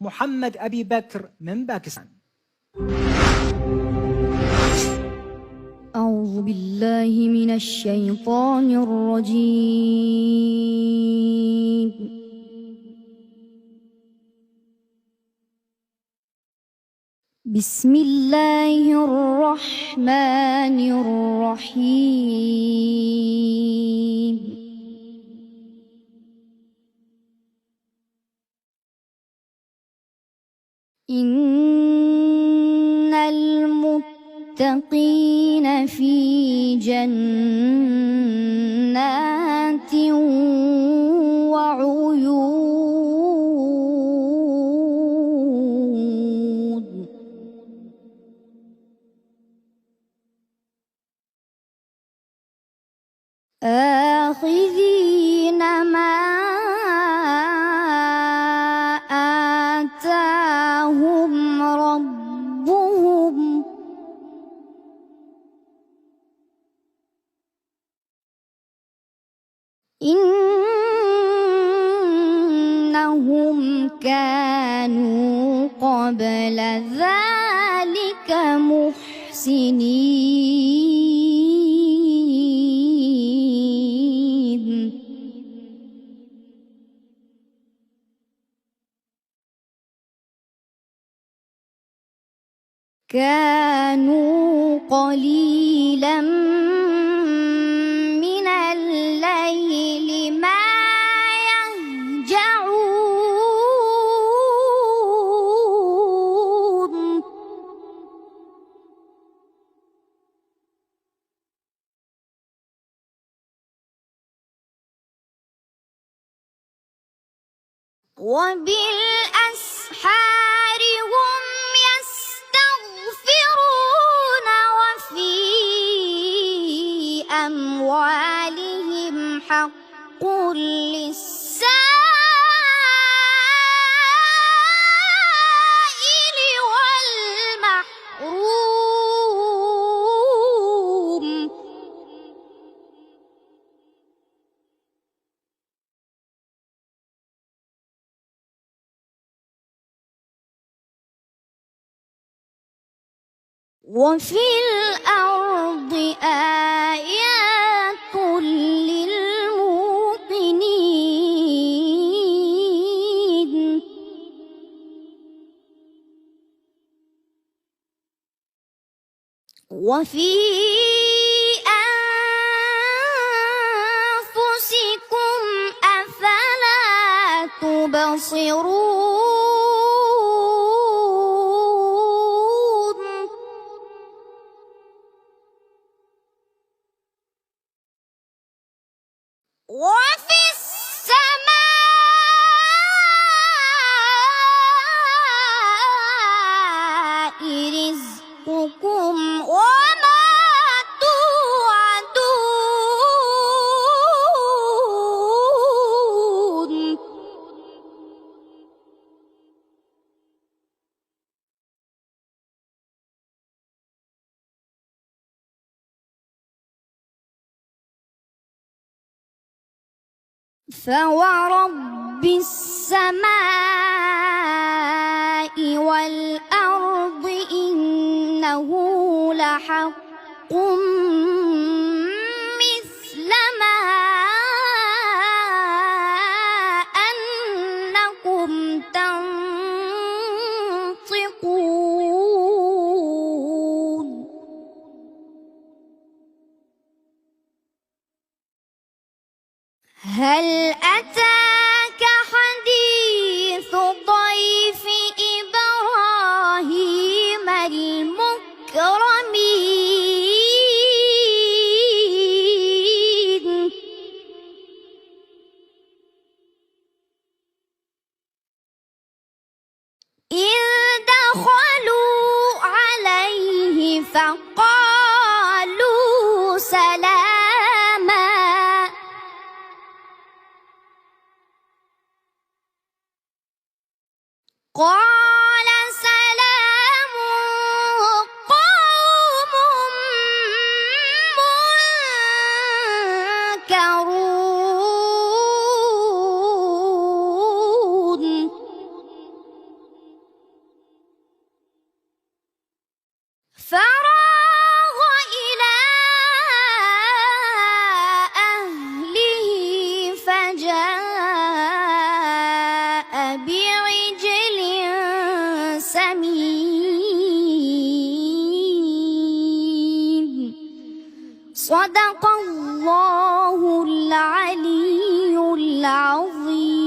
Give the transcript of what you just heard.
محمد أبي بكر من باكستان. أعوذ بالله من الشيطان الرجيم. بسم الله الرحمن الرحيم. إن المتقين في جنات وعيون آخذين ما آتاهم ربهم إنهم كانوا قبل ذلك محسنين كانوا قليلا من الليل ما يهجعون وبالأسحار هم يستغفرون وفي أموالهم حق للسائل والمحروم وفي الأرض آيات للموقنين وفي أنفسكم أفلا تبصرون وفي السماء رزقكم وما توعدون فورب السماء والأرض إنه لحق مثل ما أنكم تنطقون هل أتاك حديث ضيف إبراهيم المكرمين إذ دخلوا عليه فقالوا سلاما قال سلام قوم منكرون صدق الله العلي العظيم.